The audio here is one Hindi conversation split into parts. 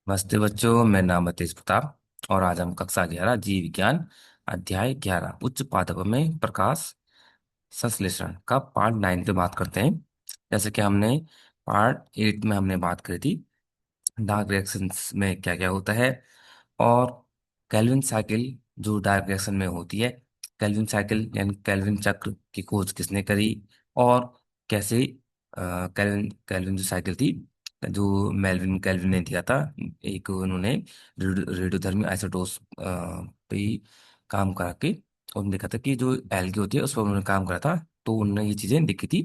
नमस्ते बच्चों, मेरा नाम है तेज प्रताप। और आज हम कक्षा 11 जीव विज्ञान अध्याय 11 उच्च पादप में प्रकाश संश्लेषण का पार्ट 9 पे बात करते हैं। जैसे कि हमने पार्ट 8 में हमने बात करी थी डार्क रिएक्शंस में क्या क्या होता है, और केल्विन साइकिल जो डार्क रिएक्शन में होती है, केल्विन साइकिल यानी केल्विन चक्र की खोज किसने करी, और कैसे केल्विन केल्विन जो साइकिल थी जो मेल्विन केल्विन ने दिया था, एक उन्होंने रेडियोधर्मी आइसोटोप्स पे ही काम करा के उन्होंने देखा था कि जो एल्गी होती है उस पर उन्होंने काम करा था। तो उन्होंने ये चीजें देखी थी।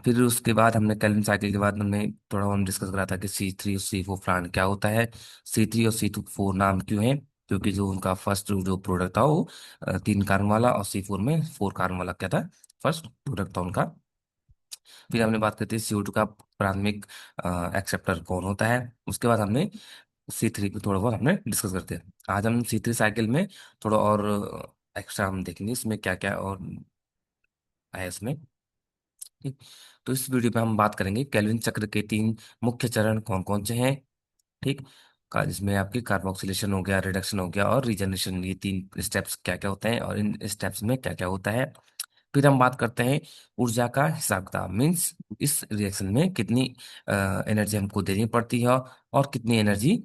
फिर उसके बाद हमने केल्विन साइकिल के बाद हमने थोड़ा हम डिस्कस करा था कि C3 और C4 प्लांट क्या होता है। C3 और C4 नाम क्यों है? क्योंकि जो उनका फर्स्ट जो प्रोडक्ट था वो 3 कार्बन वाला, और C4 में 4 कार्बन वाला क्या था, फर्स्ट प्रोडक्ट था उनका। फिर हमने बात करते हैं CO2 का प्राथमिक एक्सेप्टर कौन होता है। उसके बाद हमने C3 को थोड़ा बहुत हमने डिस्कस करते हैं। आज हम C3 साइकिल में थोड़ा और एक्स्ट्रा हम देखेंगे इसमें क्या क्या और है इसमें। ठीक। तो इस वीडियो में हम बात करेंगे केल्विन चक्र के 3 मुख्य चरण कौन कौन से हैं। ठीक। का जिसमें आपकी कार्बोक्सिलेशन हो गया, रिडक्शन हो गया और रीजनरेशन, ये 3 स्टेप्स क्या क्या होते हैं और इन स्टेप्स में क्या क्या होता है। फिर हम बात करते हैं ऊर्जा का हिसाब किताब, मीन्स इस रिएक्शन में कितनी एनर्जी हमको देनी पड़ती है और कितनी एनर्जी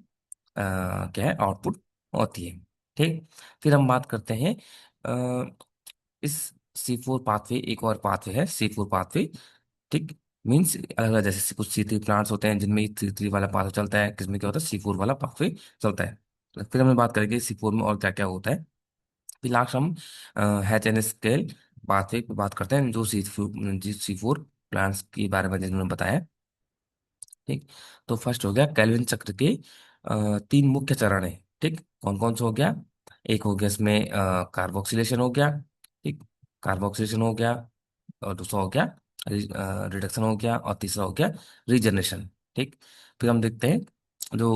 क्या है आउटपुट होती है। ठीक। फिर हम बात करते हैं इस C4 पाथवे, एक और पाथवे है C4 पाथवे। ठीक। मीन्स अलग अलग, जैसे कुछ C3 प्लांट्स होते हैं जिनमें C3 वाला पाथवे चलता है, किसमें क्या होता है C4 वाला पाथवे चलता है। तो फिर हमने बात करेंगे C4 में और क्या क्या होता है। फिर लास्ट हम HN स्केल पाथवे पे बात करते हैं जो C4 प्लांट्स के बारे में जिन्होंने बताया। ठीक। तो फर्स्ट हो गया केल्विन चक्र के 3 मुख्य चरण है। ठीक। कौन कौन सा हो गया? एक हो गया इसमें कार्बोक्सिलेशन हो गया। ठीक। कार्बोक्सिलेशन हो गया। और दूसरा हो गया रिडक्शन हो गया, और तीसरा हो गया रीजनरेशन। ठीक। फिर हम देखते हैं जो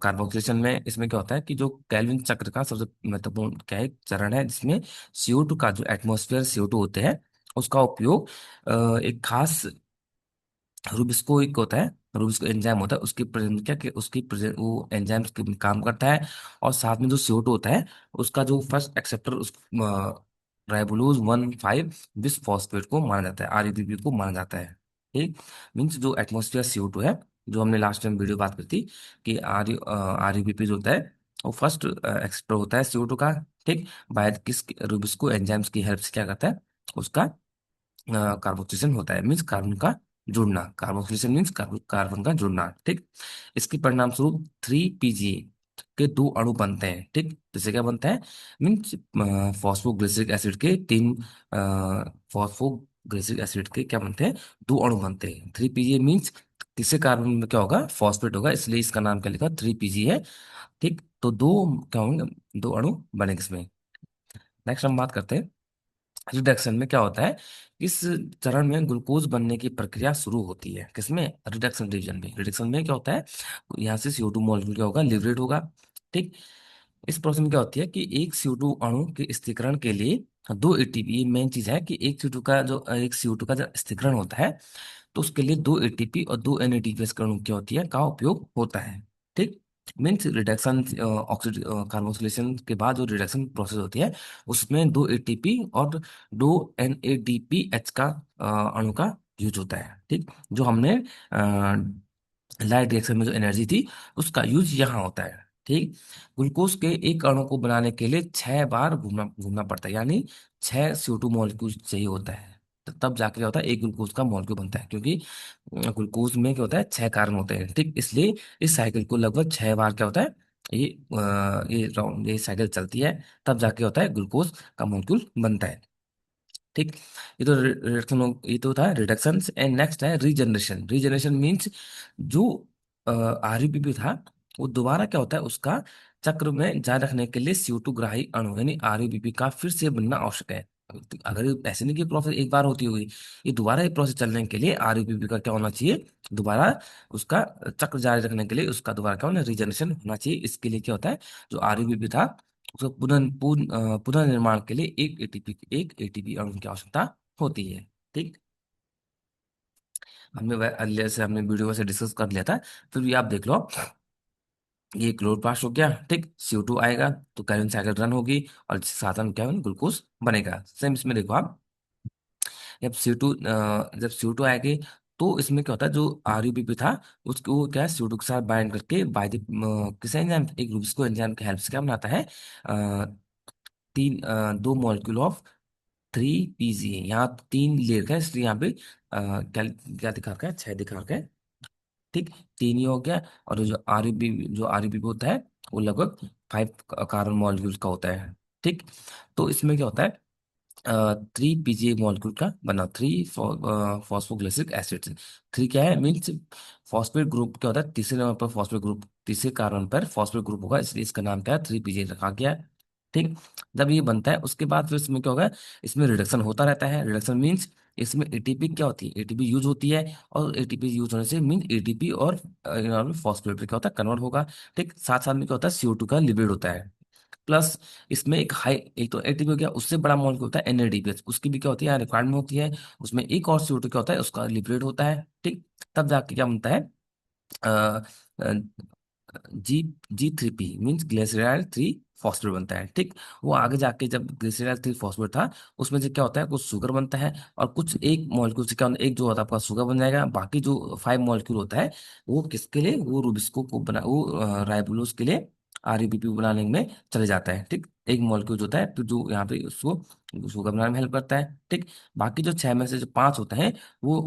कार्बोक्सिलेशन में इसमें क्या होता है कि जो केल्विन चक्र का सबसे महत्वपूर्ण क्या है चरण है, जिसमें CO2 का जो एटमॉस्फेयर CO2 होते हैं उसका उपयोग एक खास रूबिस्को एक होता है, रूबिस्को एंजाइम होता है, उसकी क्या कि उसकी वो एंजाइम काम करता है। और साथ में जो CO2 होता है उसका जो फर्स्ट एक्सेप्टर उस राइबोलोज 1,5 बिस फॉस्फेट को माना जाता है, RUBP को माना जाता है। ठीक। मीन्स जो एटमोसफियर CO2 है, जो हमने लास्ट टाइम वीडियो बात की थी कि RUBP जो होता है वो फर्स्ट एक्सेप्टर होता है CO2 का। ठीक। बाय किस रूबिस्को एंजाइम्स की हेल्प से क्या करता है, उसका कार्बोक्सिलेशन होता है, मीन्स कार्बन का जुड़ना। कार्बोक्सिलेशन मीन्स कार्बन का जुड़ना। ठीक। इसके परिणाम स्वरूप 3 PGA के 2 अणु बनते हैं। ठीक। जैसे क्या बनता है, मीन्स फॉस्फोग्लिसरिक एसिड के 3 फॉस्फोग्लिसरिक एसिड के क्या बनते हैं, 2 अणु बनते हैं। 3 PGA मीन्स तीसरे कार्बन में क्या होगा, फॉस्फेट होगा, इसलिए इसका नाम क्या लिखा, 3 PG है। ठीक। तो दो क्या होंगे, 2 अणु बनेंगे इसमें। नेक्स्ट हम बात करते हैं रिडक्शन में क्या होता है। इस चरण में ग्लूकोज बनने की प्रक्रिया शुरू होती है, किसमें, रिडक्शन डिवीजन में। रिडक्शन में क्या होता है, यहाँ से CO2 मॉलिक्यूल क्या होगा, लिबरेट होगा। ठीक। इस प्रोसेस में क्या होती है कि एक CO2 अणु के स्थिरीकरण के लिए 2 ATP, ये मेन चीज है कि एक CO2 का जो स्थिरीकरण होता है तो उसके लिए 2 ATP और 2 NADPH अणु क्या होती है का उपयोग होता है। ठीक। मीन्स रिडक्शन ऑक्सीड कार्बोक्सिलेशन के बाद जो रिडक्शन प्रोसेस होती है उसमें 2 ATP और 2 NADPH का अणु का यूज होता है। ठीक। जो हमने लाइट रिएक्शन में जो एनर्जी थी उसका यूज यहाँ होता है। ठीक। ग्लूकोज के एक अणु को बनाने के लिए 6 बार घूमना घूमना पड़ता है, यानी 6 CO2 मॉलिक्यूल चाहिए होता है। तब जाके क्या होता है, एक ग्लूकोज का मॉलिक्यूल बनता है, क्योंकि ग्लूकोज में क्या होता है, 6 कार्बन होते हैं। ठीक। इसलिए इस साइकिल को लगभग 6 बार क्या होता है, ये ये राउंड ये साइकिल चलती है, तब जाके होता है ग्लूकोज का मॉलिक्यूल बनता है। ठीक। ये तो रिडक्शन, ये तो था रिडक्शन। एंड नेक्स्ट है रीजनरेशन। रीजनरेशन मीन्स जो RUBP था वो दोबारा क्या होता है, उसका चक्र में जारी रखने के लिए CO2 ग्राही अणु यानी RUBP का फिर से बनना आवश्यक है। अगर ये ऐसे नहीं कि प्रोसेस एक बार होती होगी, ये दोबारा ये प्रोसेस चलने के लिए RUBP का क्या होना चाहिए, दोबारा उसका चक्र जारी रखने के लिए उसका दोबारा क्या होना, रीजनरेशन होना चाहिए। इसके लिए क्या होता है, जो RUBP था उसको पुनर्निर्माण के लिए एक एटीपी अणु की आवश्यकता होती है। ठीक। हमने जैसे हमने वीडियो में से डिस्कस कर लिया था, फिर भी आप देख लो। ये क्लोरोप्लास्ट हो गया, ठीक। CO2 आएगा तो कैल्विन साइकिल रन होगी, और साथ में क्या ग्लूकोज बनेगा। सेम इसमें देखो आप, जब CO2 जब CO2 आएगी तो इसमें क्या होता है, जो RUBP था उसको वो क्या है CO2 के साथ बाइंड करके बाय द किसी एंजाइम, एक रूबिस्को एंजाइम की हेल्प से क्या बनाता है, दो मॉलिक्यूल ऑफ 3 PGA। यहाँ 3 लेयर का है, इसलिए यहाँ पे क्या क्या दिखा रखा है, 6 दिखा रखा है, ठीक। 3 ही हो गया। और जो RUB होता है वो लगभग 5 कार्बन मॉलिक्यूल्स का होता है, ठीक। तो इसमें क्या होता है, 3 PGA मॉलिक्यूल का बना, 3 फॉस्फोग्लिसरिक एसिड। 3 क्या है, मीन्स फॉस्फेट ग्रुप क्या होता है, तीसरे नंबर पर फॉस्फेट ग्रुप, तीसरे कार्बन पर फॉस्फेट ग्रुप होगा, इसलिए इसका नाम क्या है, 3 PGA रखा गया है, ठीक। जब ये बनता है उसके बाद फिर इसमें क्या होगा, इसमें रिडक्शन होता रहता है। रिडक्शन मीन्स इसमें ATP क्या होती है, ATP यूज होती है, और ATP यूज होने से मीन ATP और फॉस्फेट क्या होता है, कन्वर्ट होगा, ठीक। साथ साथ में क्या होता है, CO2 का लिबिड होता है। प्लस इसमें एक तो एटीपी हो गया, उससे बड़ा मॉलिक्यूल होता है NADPH, उसकी भी क्या होती है, रिक्वायरमेंट होती है। उसमें एक और CO2 क्या होता है, उसका लिबरेट होता है, ठीक। तब जाके क्या बनता है, G3P मीन्स ग्लिसरॉल 3 फॉस्फेट बनता है, ठीक। वो आगे जाके जब ग्लिसरॉल 3 फॉस्फेट था, उसमें से क्या होता है, कुछ शुगर बनता है, और कुछ एक मॉलिक्यूल से क्या होता है, एक जो होता है आपका शुगर बन जाएगा, बाकी जो 5 मॉलिक्यूल होता है वो किसके लिए, वो रूबिस्को को बना, वो राइबोलोज के लिए RUBP बनाने में चले जाता है, ठीक। एक मॉलिक्यूल जो होता है तो जो यहाँ पे उसको शुगर बनाने में हेल्प करता है, ठीक। बाकी जो 6 में से जो 5 होते हैं वो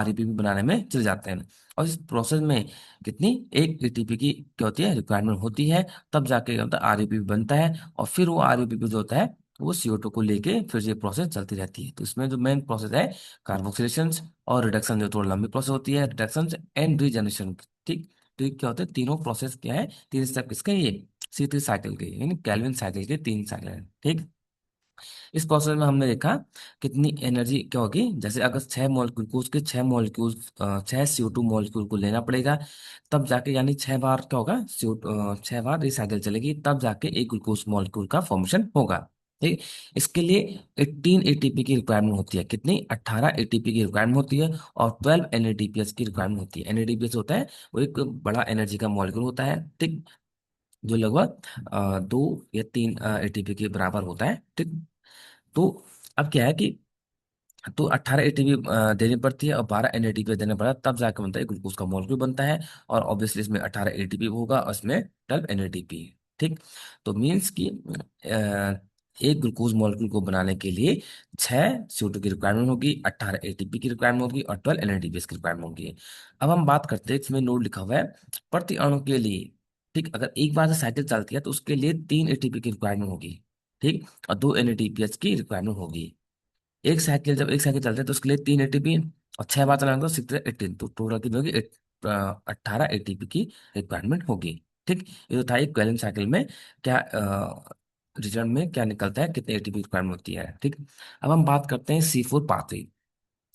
RUBP बनाने में चले जाते हैं। और इस प्रोसेस में कितनी, एक ATP की क्या होती है, रिक्वायरमेंट होती है। तब जाके क्या होता है, RUBP बनता है, और फिर वो RUBP जो होता है वो CO2 को लेके फिर ये प्रोसेस चलती रहती है। तो इसमें जो मेन प्रोसेस है, कार्बोक्सिलेशन और रिडक्शन, जो थोड़ा लंबी प्रोसेस होती है, रिडक्शन एंड रीजनरेशन, ठीक। तो ये क्या होता है, तीनों प्रोसेस क्या है, 3 स्टेप किसके हैं, ये C3 साइकिल के, यानी कैल्विन साइकिल के 3 साइकिल हैं, ठीक। इस प्रोसेस में हमने देखा कितनी एनर्जी क्या होगी, जैसे अगर 6 मॉलिक्यूल को, उसके 6 मॉलिक्यूल, 6 CO2 मॉलिक्यूल को लेना पड़ेगा, तब जाके यानी 6 बार क्या होगा, CO2 6 बार रिसाइकिल चलेगी, तब जाके एक ग्लूकोज मॉलिक्यूल का फॉर्मेशन होगा, ठीक। इसके लिए 18 ATP की रिक्वायरमेंट होती है, कितनी, 18 ATP की रिक्वायरमेंट होती है, और 12 NADPH की रिक्वायरमेंट होती है। NADPH होता है वो एक बड़ा एनर्जी का मॉलिक्यूल होता है, ठीक, जो लगभग 2 या 3 ATP के बराबर होता है, ठीक। तो अब क्या है कि, तो 18 ATP देनी पड़ती है, और 12 NADPH देना पड़ता है, तब जाकर बनता है ग्लूकोज का मॉलिक्यूल बनता है। और ऑब्वियसली इसमें 18 ATP होगा, और इसमें 12 NADP, ठीक। तो मीन्स कि एक ग्लूकोज मॉलिक्यूल को बनाने के लिए 6 CO2 की रिक्वायरमेंट होगी, 18 ATP की रिक्वायरमेंट होगी, और 12 NADPH की रिक्वायरमेंट होगी। अब हम बात करते हैं, इसमें नोट लिखा हुआ है, प्रति अणु के लिए, ठीक। अगर एक बार से साइकिल चलती है तो उसके लिए 3 ATP की रिक्वायरमेंट होगी, ठीक, और 2 NADPH की रिक्वायरमेंट होगी। जब एक साइकिल चलते हैं तो उसके लिए 3 ATP, और 6 बार चलाएंगे तो 6 18, तो टोटल कितनी होगी, 18 ATP की रिक्वायरमेंट होगी, ठीक। ये तो था एक वैलेंस साइकिल में क्या रिजल्ट में क्या निकलता है, कितने ATP रिक्वायरमेंट होती है, ठीक। अब हम बात करते हैं C4 पाथवे।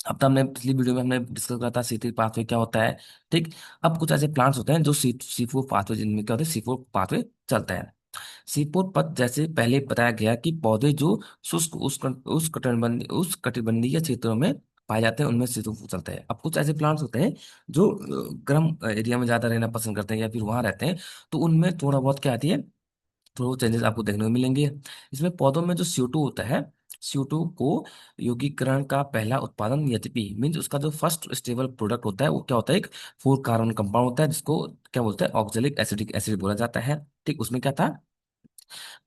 अब तो हमने पिछली वीडियो में हमने डिस्कस करा था C3 पाथवे क्या होता है, ठीक। अब कुछ ऐसे प्लांट्स होते हैं जो C4 पाथवे, जिनमें क्या होता है, C4 पाथवे चलता है। सीपोर पथ, जैसे पहले बताया गया कि पौधे जो शुष्क उस कटिबंधीय क्षेत्रों में पाए जाते हैं, उनमें सीपोर चलता है। अब कुछ ऐसे प्लांट्स होते हैं जो गर्म एरिया में ज्यादा रहना पसंद करते हैं, या फिर वहां रहते हैं, तो उनमें थोड़ा बहुत क्या आती है, थोड़ा चेंजेस आपको देखने को मिलेंगे। इसमें पौधों में जो CO2 होता है, CO2 को यौगिकीकरण का पहला उत्पादन, यद्यपि मीन्स उसका जो फर्स्ट स्टेबल प्रोडक्ट होता है, वो क्या होता है, एक 4 कार्बन कंपाउंड होता है, जिसको क्या बोलते हैं, ऑक्जेलिक एसिडिक एसिड बोला जाता है, ठीक। उसमें क्या था,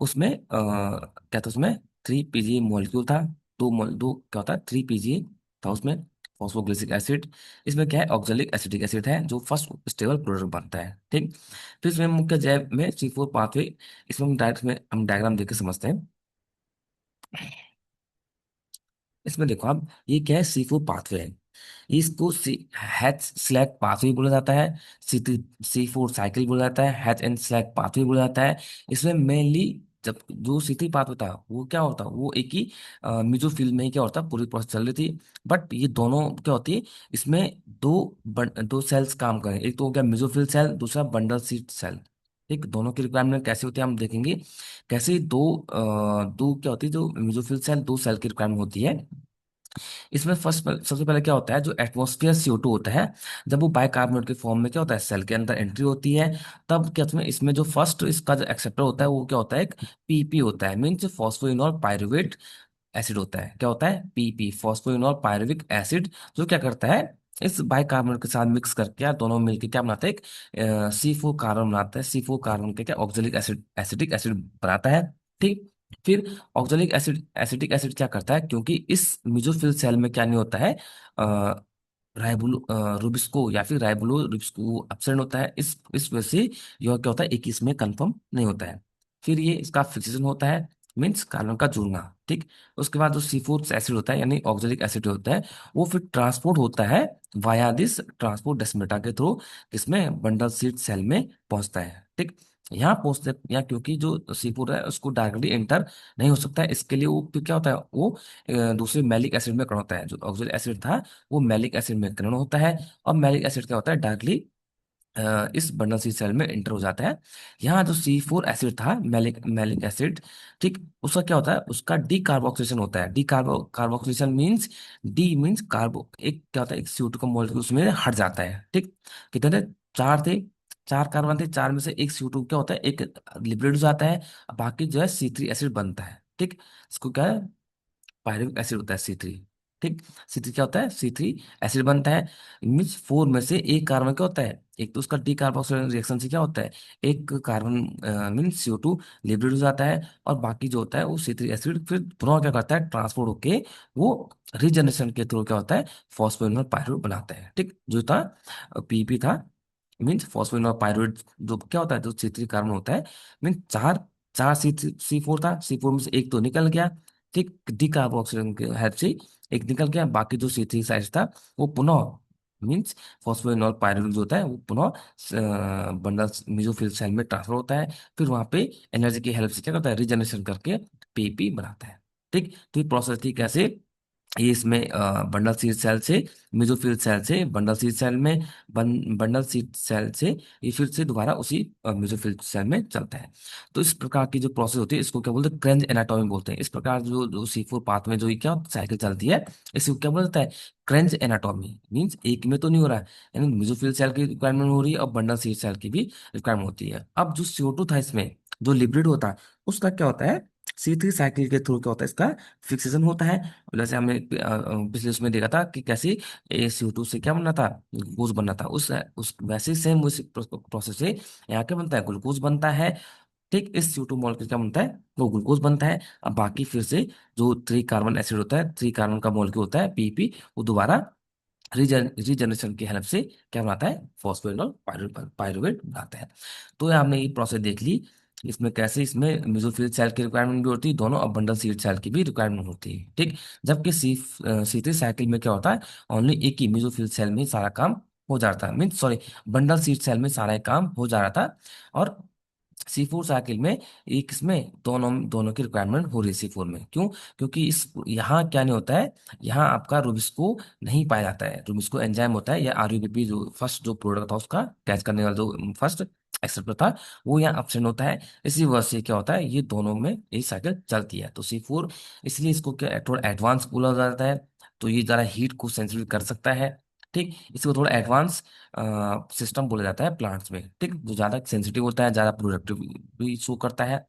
उसमें क्या था, उसमें 3 PGA मॉलिक्यूल था, दो क्या होता है, 3 PGA था उसमें, फॉस्फोग्लिसिक एसिड। इसमें क्या है, ऑक्जेलिक एसिडिक एसिड है, जो फर्स्ट स्टेबल प्रोडक्ट बनता है, ठीक। फिर इसमें मुख्य जैव में C4 पाथवे, इसमें हम डायग्राम देख के समझते हैं। इसमें देखो आप, ये क्या है, C4 पाथवे है, इसको हैच स्लैग पाथवे बोला जाता है, C4 साइकिल बोला जाता है, हैच एंड स्लैग पाथवे बोला जाता है। इसमें मेनली जब जो C3 पाथवे था वो क्या होता, वो एक ही मेसोफिल में ही क्या होता, पूरी प्रोसेस चल रही थी। बट ये दोनों क्या होती है, इसमें दो सेल्स काम करें, एक तो हो गया मेसोफिल सेल, दूसरा बंडल सीट सेल, ठीक। दोनों की रिक्वायरमेंट कैसे होती है हम देखेंगे। कैसे दो क्या होती है, जो मेसोफिल सेल 2 सेल की रिक्वायरमेंट होती है, इसमें फर्स्ट सबसे पहले क्या होता है, जो एटमॉस्फेयर CO2 होता है, जब वो बाइकार्बोनेट के फॉर्म में क्या होता है सेल के अंदर एंट्री होती है, तब क्या उसमें इसमें जो फर्स्ट इसका जो एक्सेप्टर होता है वो क्या होता है, एक PP होता है, मीन्स फॉस्फोइनोल पायरुवेट एसिड होता है। क्या होता है, PP फॉस्फोइनोल पायरुविक एसिड, जो क्या करता है इस बाइकार्बोनेट के साथ मिक्स करके या दोनों मिलकर क्या बनाते हैं, एक C4 कार्बन बनाता है। C4 कार्बन के क्या ऑक्जेलिक एसिड एसिटिक एसिड बनाता है। ठीक। फिर ऑक्जेलिक एसिड एसिटिक एसिड क्या करता है, क्योंकि इस मेसोफिल सेल में क्या नहीं होता है, राइबोलो रुबिस्को या फिर राइबोलो रुबिस्को एब्सेंट होता है, इस वजह से यह क्या होता है, एक इसमें कंफर्म नहीं होता है। फिर ये इसका फिक्सेशन होता है, मीन्स कार्बन का जुड़ना। ठीक। उसके बाद जो C4 एसिड होता है यानी ऑक्जेलिक एसिड होता है, वो फिर ट्रांसपोर्ट होता है वाया दिस ट्रांसपोर्ट डेस्मेटा के थ्रू, इसमें बंडल सीड सेल में पहुंचता है। ठीक। यहाँ पहुंचते या क्योंकि जो C4 है उसको डायरेक्टली एंटर नहीं हो सकता है, इसके लिए वो फिर क्या होता है, वो दूसरे मैलिक एसिड में कन्वर्ट होता है। जो ऑक्जेलिक एसिड था वो मैलिक एसिड में कन्वर्ट होता है, और मैलिक एसिड क्या होता है, डायरेक्टली इस बंडल सी सेल में एंटर हो जाता है। यहाँ जो C4 एसिड था, मैलिक मैलिक एसिड, ठीक, उसका क्या होता है, उसका डी कार्बोक्सिलेशन होता है। Decarboxylation means, de means carbo, एक क्या होता है, एक CO2 का मॉलिक्यूल उसमें हट जाता है। ठीक। कितने थे, चार थे, चार कार्बन थे, चार में से एक CO2 क्या होता है, एक लिबरेट हो जाता है, बाकी जो है C3 एसिड बनता है। ठीक। इसको क्या है, पायरुविक एसिड होता है C3। ठीक। C3 क्या होता है, C3 एसिड बनता है, मीन्स फोर में से एक कार्बन क्या होता है, एक तो उसका डी कार्बोक्सिलेशन रिएक्शन से क्या होता है, एक कार्बन मीन्स CO2 लिबरेट हो जाता है, और बाकी जो होता है वो C3 एसिड फिर दोनों क्या करता है, ट्रांसपोर्ट होके वो रीजनरेशन के थ्रू क्या होता है, फॉस्फोइनोल पायरुवेट बनाता है। ठीक। जो था PP था, मीन्स फॉस्फोइनोल पायरुवेट, जो क्या होता है, जो C3 कार्बन होता है, मीन्स चार, चार C4 था, C4 में से एक तो निकल गया। ठीक। डी कार्बोक्सिलेशन के हेल्प से एक निकल गया, बाकी जो C3 साइड था वो पुनः मीन्स फॉस्फोइनोल पायरुवेट जो होता है वो पुनः बंडल मेसोफिल सेल में ट्रांसफर होता है। फिर वहां पे एनर्जी की हेल्प से क्या करता है, रीजनरेशन करके PP बनाता है। ठीक। तो ये प्रोसेस थी कैसे, ये इसमें बंडल सीड सेल से मेसोफिल सेल से बंडल सीड सेल में, बंडल सीड सेल से ये फिर से दोबारा उसी मेसोफिल सेल में चलता है। तो इस प्रकार की जो प्रोसेस होती है इसको क्या बोलते हैं, क्रेंज एनाटॉमी बोलते हैं। इस प्रकार जो C4 पाथ में जो ये क्या साइकिल चलती है, इसको क्या बोला जाता है, क्रेंज एनाटॉमी। मींस एक में तो नहीं हो रहा है, यानी मेसोफिल सेल की रिक्वायरमेंट हो रही है और बंडल सीड सेल की भी रिक्वायरमेंट होती है। अब जो CO2 था इसमें, जो लिब्रिड होता है, उसका क्या होता है, C3 साइकिल के थ्रू क्या होता है, इसका फिक्सेशन होता है। जैसे हमने पिछले उसमें देखा था कि कैसे CO2 से क्या बनना था, ग्लूकोज बनना था, उस वैसे सेम उस प्रोसेस से यहाँ क्या बनता है, ग्लूकोज बनता है। ठीक। इस CO2 मॉलिक्यूल क्या बनता है, वो ग्लूकोज बनता है। अब बाकी फिर से जो 3 कार्बन एसिड होता है, 3 कार्बन का मॉलिक्यूल होता है PP, वो दोबारा रीजनरेशन की हेल्प से क्या बनाता है, फॉस्फोइनोल पायरुवेट बनाता है। तो ये हमने ये प्रोसेस देख ली, इसमें कैसे इसमें मेसोफिल सेल की रिक्वायरमेंट भी होती है दोनों, और बंडल सीड सेल की भी रिक्वायरमेंट होती है। ठीक। जबकि C3 साइकिल में क्या होता है, ओनली एक ही मेसोफिल सेल में ही सारा काम हो जाता है, मीन सॉरी, बंडल सीड सेल में सारा काम हो जा रहा था। और C4 साइकिल में एक इसमें दोनों दोनों की रिक्वायरमेंट हो रही है C4 में। क्यों, क्योंकि इस यहाँ क्या नहीं होता है, यहाँ आपका रुबिस्को नहीं पाया जाता है। रुबिस्को एंजाइम होता है या RUBP, जो फर्स्ट जो प्रोडक्ट था उसका कैच करने वाला जो फर्स्ट एक्सेप्टर था, वो यहाँ एब्सेंट होता है। इसी वजह से क्या होता है, ये दोनों में ये साइकिल चलती है। तो C4 इसलिए इसको क्या थोड़ा एडवांस बोला जाता है, तो ये ज़रा हीट को सेंसिटिव कर सकता है। ठीक। इसको थोड़ा एडवांस सिस्टम बोला जाता है प्लांट्स में। ठीक। जो ज़्यादा सेंसिटिव होता है, ज़्यादा प्रोडक्टिव भी शो करता है।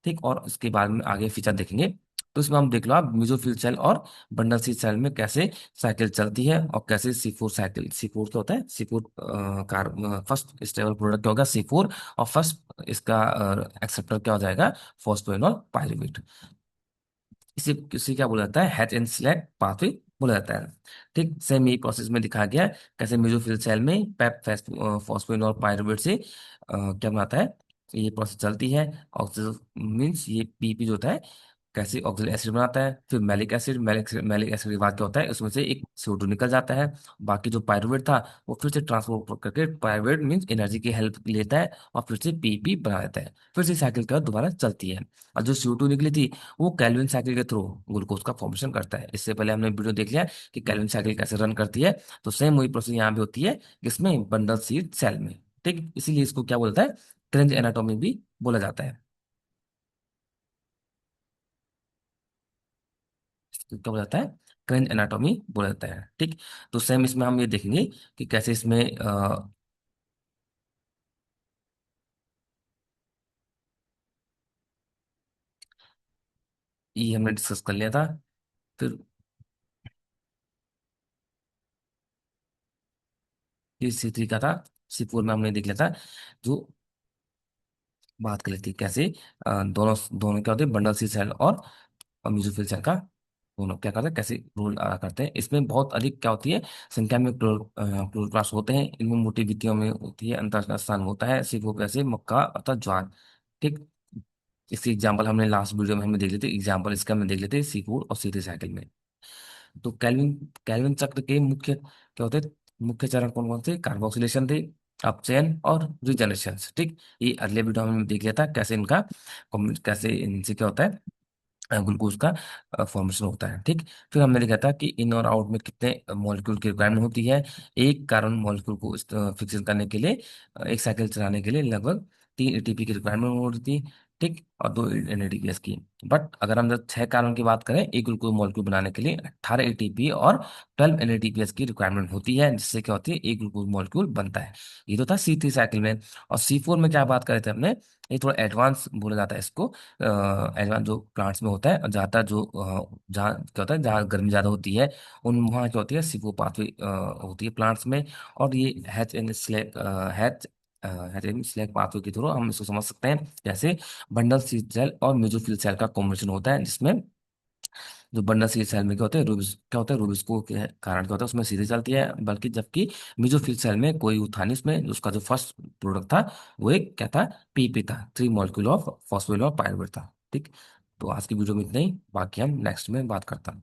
ठीक। और इसके बाद में आगे फीचर देखेंगे। तो इसमें हम देख लो आप मेसोफिल सेल और बंडल सील सेल में कैसे साइकिल चलती है, और कैसे C4 साइकिल, C4 क्या होता है, C4 car first stable product क्या होगा, C4, और फर्स्ट इसका एक्सेप्टर क्या हो जाएगा, फॉस्फोइनोल पायरुवेट। इसे इसे क्या बोला जाता है, हैच एंड स्लैग पाथवे बोला जाता है। ठीक। सेम यही प्रोसेस में दिखाया गया है कैसे मेसोफिल सेल में पेप फॉस्फोइनोल पायरुवेट से क्या बनाता है, ये प्रोसेस चलती है। ऑक्सीजन मीन्स ये PP जो होता है, कैसे ऑक्सिलिक एसिड बनाता है। फिर मैलिक एसिड, मैलिक एसिड के बाद क्या होता है, उसमें से एक CO2 निकल जाता है, बाकी जो पायरुवेट था वो फिर से ट्रांसपोर्ट करके, पायरुवेट मीन्स एनर्जी की हेल्प लेता है और फिर से PP बना देता है। फिर से साइकिल का दोबारा चलती है। और जो CO2 निकली थी वो कैल्विन साइकिल के थ्रू ग्लूकोज का फॉर्मेशन करता है। इससे पहले हमने वीडियो देख लिया कि कैल्विन साइकिल कैसे रन करती है। तो सेम वही प्रोसेस यहाँ भी होती है, इसमें बंडल सीड सेल में। ठीक। इसीलिए इसको क्या बोलता है, क्रेंज एनाटोमी भी बोला जाता है। तो क्या बोला जाता है, क्रेंच एनाटॉमी बोला जाता है। ठीक। तो सेम इसमें हम ये देखेंगे कि कैसे इसमें ये हमने डिस्कस कर लिया था। फिर ये C3 का था। C4 में हमने देख लिया था, जो बात कर लेती है कैसे दोनों दोनों क्या होते हैं, बंडल सी सेल और म्यूजोफिल सेल का दोनों क्या करते हैं, कैसे रोल अदा करते हैं। इसमें बहुत अधिक क्या होती है, संख्या में क्लोरोप्लास्ट होते हैं। इनमें मोटी भित्तियों में होती है, अंतः स्थान होता है, सिर्फ वो कैसे मक्का अर्थात ज्वार। ठीक। इसकी एग्जाम्पल हमने लास्ट वीडियो में हमें देख लेते, एग्जाम्पल इसका हमने देख लेते C4 और C3 साइकिल में। तो कैल्विन कैल्विन चक्र के मुख्य क्या होते हैं, मुख्य चरण कौन कौन थे, कार्बोक्सिलेशन थे, अपचयन और रिजनरेशन। ठीक। ये अगले वीडियो में हमने देख लिया था कैसे इनका कैसे इनसे क्या होता है, ग्लूकोज का फॉर्मेशन होता है। ठीक। फिर हमने देखा था कि इन और आउट में कितने मॉलिक्यूल की रिक्वायरमेंट होती है। एक कार्बन मॉलिक्यूल को फिक्सेशन करने के लिए, एक साइकिल चलाने के लिए लगभग 3 ATP की रिक्वायरमेंट होती है। ठीक। और 2 NADPH की। बट अगर हम जब 6 कार्बन की बात करें, एक ग्लूकोज मॉलिक्यूल बनाने के लिए 18 ATP और 12 NADPH की रिक्वायरमेंट होती है, जिससे क्या होती है, एक ग्लूकोज मॉलिक्यूल बनता है। ये तो था C3 साइकिल में। और C4 में क्या बात कर रहे थे हमने, ये थोड़ा एडवांस बोला जाता है इसको, एडवांस जो प्लांट्स में होता है, और ज़्यादातर जो जहाँ क्या होता है, जहाँ गर्मी ज़्यादा होती है, उन वहाँ क्या होती है, सिवो पाथवे होती है प्लांट्स में। और ये hatch hatch and slag pathway के थ्रू हम इसको समझ सकते हैं। जैसे बंडल सीड सेल और मेसोफिल सेल का कॉम्बिनेशन होता है, जिसमें जो बंडल सीड सेल में क्या होता है, रूबिस क्या होता है, रूबिस्को के कारण क्या होता है, उसमें सीधी चलती है, बल्कि जबकि मेसोफिल सेल में कोई वो था नहीं, उसमें उसका जो फर्स्ट प्रोडक्ट था वो एक क्या था, पीपी था, 3 मॉलिक्यूल ऑफ फॉस्फेट और पायरुवेट था। ठीक। तो आज की वीडियो में इतना ही, बाकी हम नेक्स्ट में बात करता हूँ।